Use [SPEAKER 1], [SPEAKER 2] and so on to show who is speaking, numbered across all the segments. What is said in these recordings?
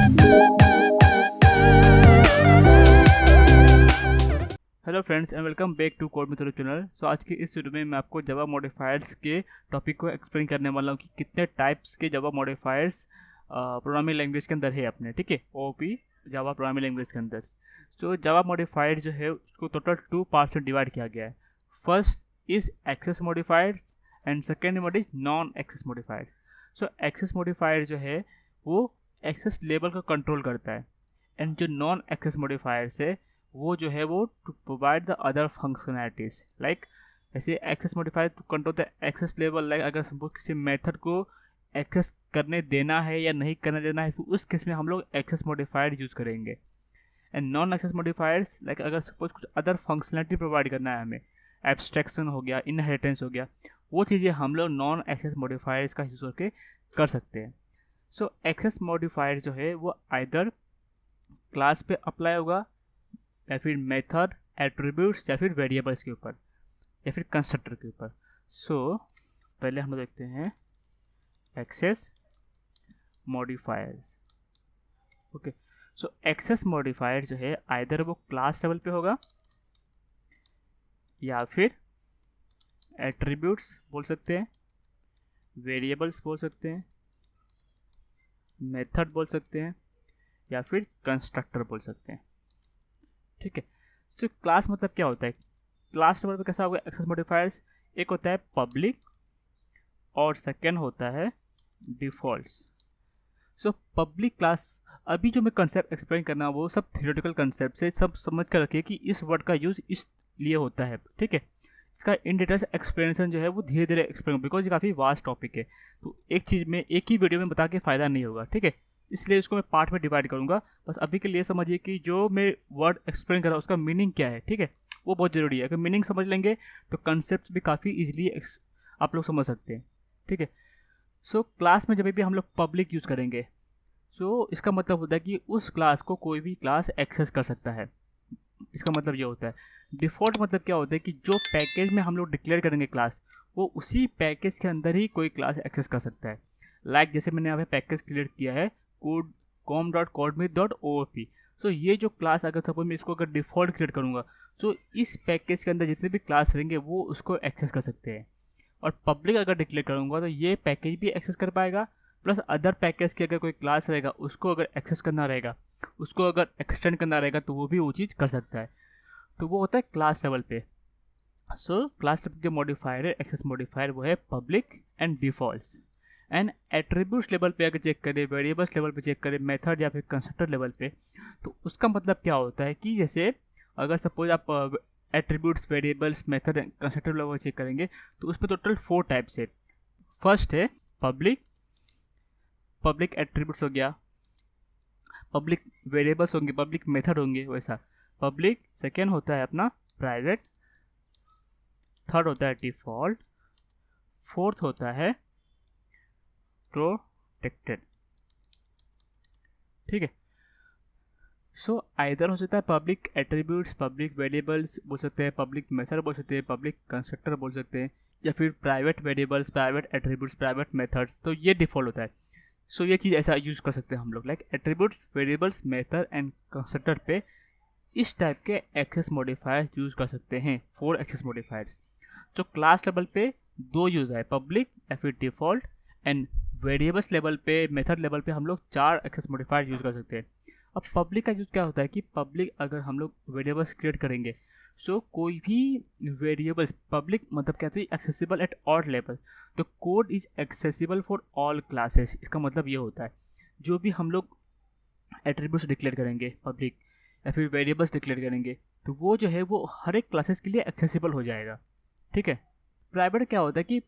[SPEAKER 1] Hello friends and welcome back to Code Method channel. So आज की इस video में मैं आपको जावा मॉडिफायर्स के टॉपिक को एक्सप्लेन करने वाला हूँ कि कितने टाइप्स के जावा मॉडिफायर्स प्रोग्रामिंग लैंग्वेज के अंदर है अपने, ठीक है, ओपी जावा प्रोग्रामिंग लैंग्वेज के अंदर। सो जावा मॉडिफायर जो है उसको टोटल 2 पार्ट्स में डिवाइड किया गया है। First is access modifiers and second word is non access modifiers. So access modifier जो है वो एक्सेस लेवल का कंट्रोल करता है, एंड जो नॉन एक्सेस मॉडिफायर्स है वो जो है वो to provide the other functionalities. Like ऐसे access modifier to control the access level. Like अगर सपोज किसी मेथड को एक्सेस करने देना है या नहीं करने देना है तो उस केस में हम लोग एक्सेस मॉडिफायर यूज़ करेंगे। And non access modifiers like अगर सपोज कुछ अदर फंक्शनैलिटी प्रोवाइड करना है हमें, एब्स्ट्रैक्शन हो गया, इनहेरिटेंस हो गया, वो चीज़ें हम लोग नॉन एक्सेस मॉडिफायर्स का यूज़ करके कर सकते हैं। सो एक्सेस मॉडिफायर जो है वो आइदर क्लास पे अप्लाई होगा या फिर मेथड, एट्रीब्यूट्स या फिर वेरिएबल्स के ऊपर या फिर कंस्ट्रक्टर के ऊपर। सो पहले हम लोग देखते हैं एक्सेस मॉडिफायर्स। ओके, सो एक्सेस मॉडिफायर जो है आइदर वो क्लास लेवल पे होगा या फिर एट्रीब्यूट्स बोल सकते हैं, वेरिएबल्स बोल सकते हैं, मेथड बोल सकते हैं या फिर कंस्ट्रक्टर बोल सकते हैं, ठीक है। तो क्लास मतलब क्या होता है? क्लास लेवल पे कैसा होगा एक्सेस मॉडिफायर्स? एक होता है पब्लिक और सेकेंड होता है डिफ़ॉल्ट्स। सो पब्लिक क्लास, अभी जो मैं कंसेप्ट एक्सप्लेन करना वो सब थियोरेटिकल कंसेप्ट है, सब समझ कर रखिए कि इस वर्ड का यूज़ इस लिए होता है, ठीक है। इसका इन डिटेल्स एक्सप्लेनेशन जो है वो धीरे धीरे एक्सप्लेन, बिकॉज ये काफ़ी वास्ट टॉपिक है, तो एक चीज़ में एक ही वीडियो में बता के फ़ायदा नहीं होगा, ठीक है। इसलिए इसको मैं पार्ट में डिवाइड करूँगा। बस अभी के लिए समझिए कि जो मैं वर्ड एक्सप्लेन कर रहा हूँ उसका मीनिंग क्या है, ठीक है, वो बहुत ज़रूरी है। अगर मीनिंग समझ लेंगे तो कंसेप्ट भी काफ़ी ईजिली आप लोग समझ सकते हैं, ठीक है। सो क्लास में जब भी हम लोग पब्लिक यूज़ करेंगे, सो इसका मतलब होता है कि उस क्लास को कोई भी क्लास एक्सेस कर सकता है। इसका मतलब ये होता है। डिफ़ॉल्ट मतलब क्या होता है कि जो पैकेज में हम लोग डिक्लेयर करेंगे क्लास, वो उसी पैकेज के अंदर ही कोई क्लास एक्सेस कर सकता है। लाइक जैसे मैंने यहाँ पे पैकेज क्रिएट किया है कोड com.codemith.orp। सो ये जो क्लास अगर सपोज मैं इसको अगर डिफ़ॉल्ट क्रिएट करूँगा तो इस पैकेज के अंदर जितने भी क्लास रहेंगे वो उसको एक्सेस कर सकते हैं। और पब्लिक अगर डिक्लेयर करूँगा तो ये पैकेज भी एक्सेस कर पाएगा, प्लस अदर पैकेज के अगर कोई क्लास रहेगा उसको अगर एक्सेस करना रहेगा, उसको अगर एक्सटेंड करना रहेगा तो वो भी वो चीज़ कर सकता है। तो वो होता है क्लास लेवल पे। सो क्लास लेवल जो मॉडिफायर है एक्सेस मॉडिफायर वो है public and defaults. And attributes level पे अगर चेक करें, वेरिएबल्स लेवल पे चेक करें, मेथड या फिर कंस्ट्रक्टर लेवल पे, तो उसका मतलब क्या होता है कि जैसे अगर सपोज आप attributes, variables, method and constructor level check करेंगे तो उसमें टोटल 4 टाइप्स है। फर्स्ट है पब्लिक, पब्लिक एट्रीब्यूट्स हो गया, पब्लिक वेरिएबल्स होंगे, पब्लिक मेथड होंगे, वैसा पब्लिक। सेकेंड होता है अपना प्राइवेट, थर्ड होता है डिफ़ॉल्ट, फोर्थ होता है प्रोटेक्टेड, ठीक है। सो आइदर हो सकता है पब्लिक एट्रीब्यूट्स, पब्लिक वेरिएबल्स बोल सकते हैं, पब्लिक मेथड बोल सकते हैं, पब्लिक कंस्ट्रक्टर बोल सकते हैं, या फिर private variables, private attributes, private methods. तो ये डिफ़ॉल्ट होता है। सो ये चीज़ ऐसा यूज़ कर सकते हैं हम लोग, like attributes, variables, method and constructor पे इस टाइप के एक्सेस मॉडिफायर्स यूज़ कर सकते हैं, 4 एक्सेस मॉडिफायर्स। जो क्लास लेवल पे 2 यूज़ है, पब्लिक या फिर डिफ़ॉल्ट, एंड वेरिएबल्स लेवल पे, मेथड लेवल पे हम लोग 4 एक्सेस मॉडिफायर यूज़ कर सकते हैं। अब पब्लिक का यूज़ क्या होता है कि पब्लिक अगर हम लोग वेरिएबल्स क्रिएट करेंगे, सो कोई भी वेरिएबल्स, पब्लिक मतलब कहते हैं एक्सेसिबल एट ऑल लेवल, तो code is accessible for all classes. इसका मतलब ये होता है जो भी हम लोग एट्रीब्यूट्स डिक्लेयर करेंगे पब्लिक या फिर वेरिएबल्स डिक्लेयर करेंगे तो वो जो है वो हर एक क्लासेस के लिए एक्सेसिबल हो जाएगा, ठीक है। प्राइवेट क्या होता है कि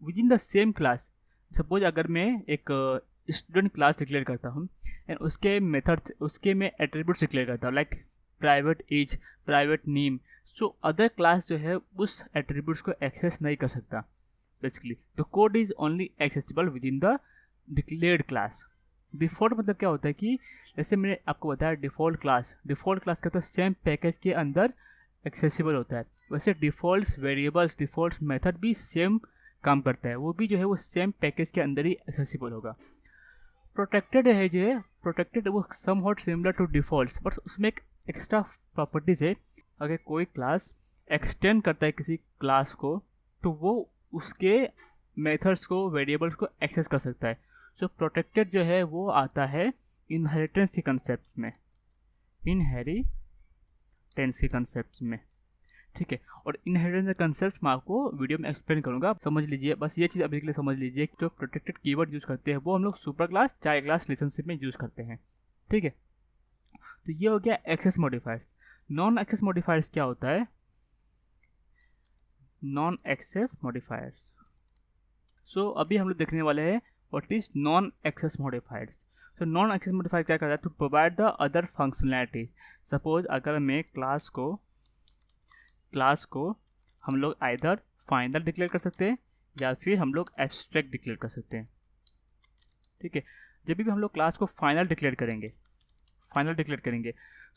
[SPEAKER 1] with in the same class, suppose अगर मैं एक स्टूडेंट क्लास डिक्लेयर करता हूँ एंड उसके मेथड्स, उसके मैं एट्रीब्यूट्स डिक्लेयर करता हूँ, like private age, private name, so other class जो है उस एट्रीब्यूट्स को एक्सेस नहीं कर सकता basically. The code is only accessible within the declared class. Default मतलब क्या होता है कि जैसे मैंने आपको बताया डिफ़ॉल्ट क्लास का तो सेम पैकेज के अंदर एक्सेसिबल होता है, वैसे डिफ़ॉल्ट्स, वेरिएबल्स, डिफ़ॉल्ट मेथड भी सेम काम करता है, वो भी जो है वो सेम पैकेज के अंदर ही एक्सेसिबल होगा। प्रोटेक्टेड है जो है, प्रोटेक्टेड वो somewhat similar to defaults, but उसमें एक एक्स्ट्रा प्रॉपर्टीज है। अगर कोई क्लास एक्सटेंड करता है किसी क्लास को तो वो उसके मेथड्स को, वेरिएबल्स को एक्सेस कर सकता है। सो प्रोटेक्टेड जो है वो आता है इनहेरिटेंस के कंसेप्ट में, इनहेरिटेंस के कंसेप्ट में, ठीक है। और इनहेरिटेंस के कंसेप्ट मैं आपको वीडियो में एक्सप्लेन करूंगा, समझ लीजिए। बस ये चीज़ अभी के लिए समझ लीजिए कि जो प्रोटेक्टेड कीवर्ड यूज़ करते हैं वो हम लोग super class, child class relationship में यूज़ करते हैं, ठीक है। तो ये हो गया access modifiers. Non access modifiers क्या होता है? नॉन एक्सेस मॉडिफायर्स, सो अभी हम लोग देखने वाले हैं what is non access modifiers. So non access modifier क्या करता है? To provide the other functionality. Suppose अगर मैं क्लास को हम लोग आइदर फाइनल डिक्लेयर कर सकते हैं या फिर हम लोग एब्स्ट्रैक्ट डिक्लेयर कर सकते हैं, ठीक है। जब भी हम लोग क्लास को फाइनल डिक्लेयर करेंगे,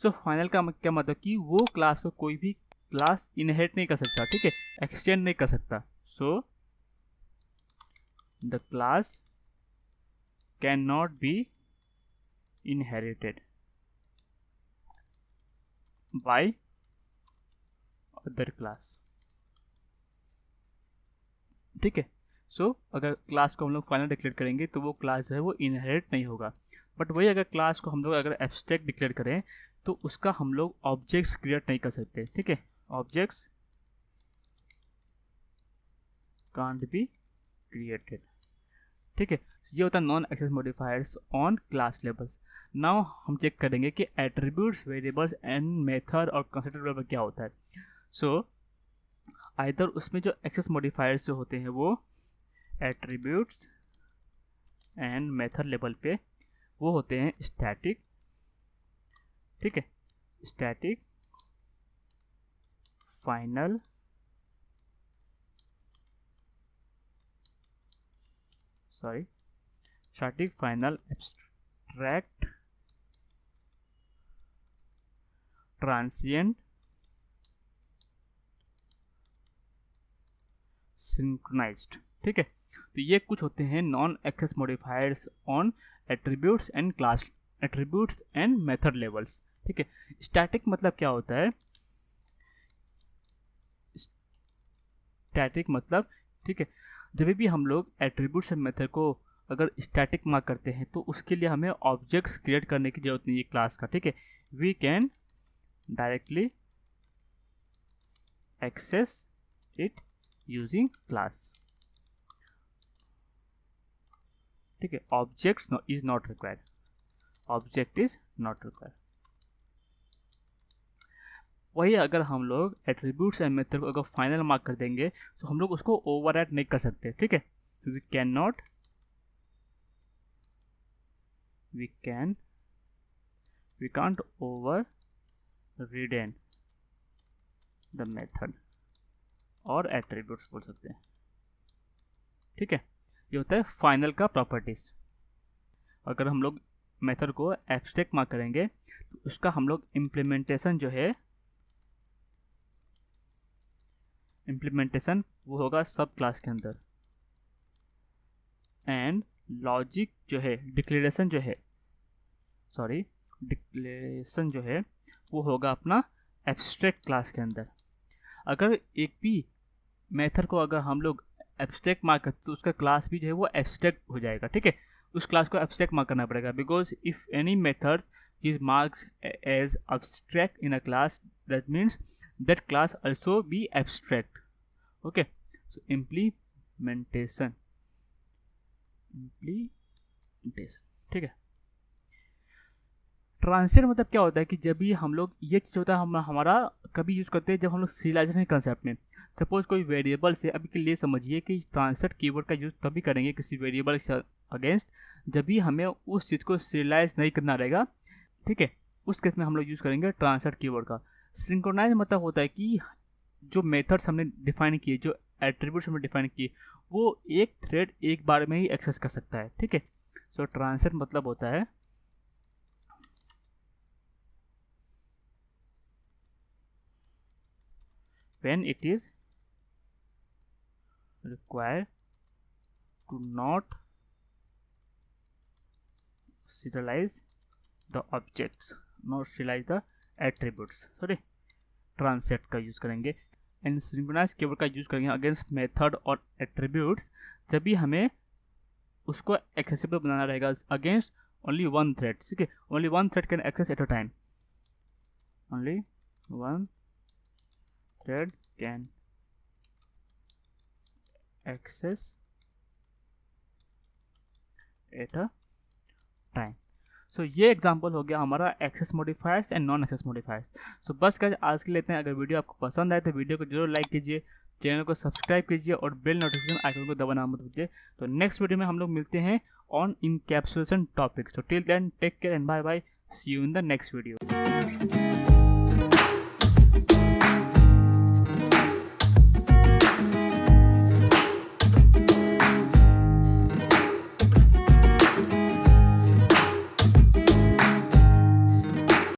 [SPEAKER 1] सो फाइनल का क्या मतलब कि वो क्लास को कोई भी क्लास इनहेरिट नहीं कर सकता, ठीक है, एक्सटेंड नहीं कर सकता। So the class can not be inherited by other class, ठीक है। सो अगर क्लास को हम लोग फाइनल डिक्लेयर करेंगे तो वो क्लास जो है वो इनहेरिट नहीं होगा। बट वही अगर क्लास को हम लोग अगर एब्स्ट्रैक्ट डिक्लेयर करें तो उसका हम लोग ऑब्जेक्ट्स क्रिएट नहीं कर सकते, ठीक है। ऑब्जेक्ट्स कांट बी क्रिएटेड, ठीक है। ये होता है non access modifiers on class levels. Now हम चेक करेंगे कि एट्रीब्यूट्स, वेरिएबल्स एंड मेथड और कंस्ट्रक्टर लेवल क्या होता है। सो आइदर उसमें जो एक्सेस मॉडिफायर्स जो होते हैं वो एट्रीब्यूट्स एंड मेथड लेवल पे वो होते हैं स्टैटिक, ठीक है, static, final, static, final, abstract, transient, synchronized, ठीक है। तो ये कुछ होते हैं non access modifiers on attributes and class, attributes and method levels, ठीक है। स्टैटिक मतलब क्या होता है? स्टैटिक मतलब, ठीक है, जब भी हम लोग एट्रीब्यूट्स एंड मेथड को अगर स्टैटिक मार्क करते हैं तो उसके लिए हमें ऑब्जेक्ट्स क्रिएट करने की जरूरत नहीं है क्लास का, ठीक है। We can directly access it using class, ठीक है। Objects is not required, object is not required. वही अगर हम लोग एट्रीब्यूट्स एंड मेथड को अगर फाइनल मार्क कर देंगे तो हम लोग उसको ओवरराइड नहीं कर सकते, ठीक है। We can't overridden the method और एट्रीब्यूट्स बोल सकते हैं, ठीक है। ये होता है फाइनल का प्रॉपर्टीज। अगर हम लोग मेथड को एब्स्ट्रैक्ट मार्क करेंगे तो उसका हम लोग इम्प्लीमेंटेशन जो है, इम्प्लीमेंटेशन वो होगा सब क्लास के अंदर, एंड लॉजिक जो है, डिक्लेरेशन जो है वो होगा अपना एब्स्ट्रैक्ट क्लास के अंदर। अगर एक भी मेथड को अगर हम लोग एब्स्ट्रैक्ट मार्क करते तो उसका क्लास भी जो है वो एब्स्ट्रैक्ट हो जाएगा, ठीक है। उस क्लास को एब्स्ट्रैक्ट मार्क करना पड़ेगा, because if any method is marks as abstract in a class that means that class also be abstract, okay। so implementation, ठीक है। ट्रांसिएंट मतलब क्या होता है कि जब भी हम लोग, ये चीज़ होता है हमारा कभी यूज़ करते हैं जब हम लोग सीरियलाइजेशन कंसेप्ट में। सपोज कोई वेरिएबल से, अभी के लिए समझिए कि ट्रांसलेट कीवर्ड का यूज़ तभी करेंगे किसी वेरिएबल के अगेंस्ट जब भी हमें उस चीज़ को सीरियलाइज नहीं करना रहेगा, ठीक है। उस केस में हम लोग यूज़ करेंगे ट्रांसलेट कीवर्ड का। सिंक्रोनाइज मतलब होता है कि जो मेथड्स हमने डिफाइन किए, जो एट्रीब्यूट्स हमने डिफाइन किए, वो एक थ्रेड एक बार में ही एक्सेस कर सकता है, ठीक है। सो ट्रांसलेट मतलब होता है when it is required to not serialize the objects, not serialize the attributes, sorry transient का यूज़ करेंगे। एंड सिंक्रोनाइज कीवर्ड का यूज़ करेंगे अगेंस्ट मेथड और एट्रीब्यूट्स जब भी हमें उसको एक्सेसिबल बनाना रहेगा अगेंस्ट ओनली वन थ्रेड, ठीक है। Only one thread can access at a time, only one thread can access at a time. So ये एग्जांपल हो गया हमारा access modifiers and non access modifiers. So बस गाइस आज के लेते हैं। अगर वीडियो आपको पसंद आए तो वीडियो को जरूर लाइक कीजिए, चैनल को सब्सक्राइब कीजिए और बेल नोटिफिकेशन आइकन को दबाना मत भूलिए। तो नेक्स्ट वीडियो में हम लोग मिलते हैं on encapsulation topic. So till then take care and bye bye, see you in the next video.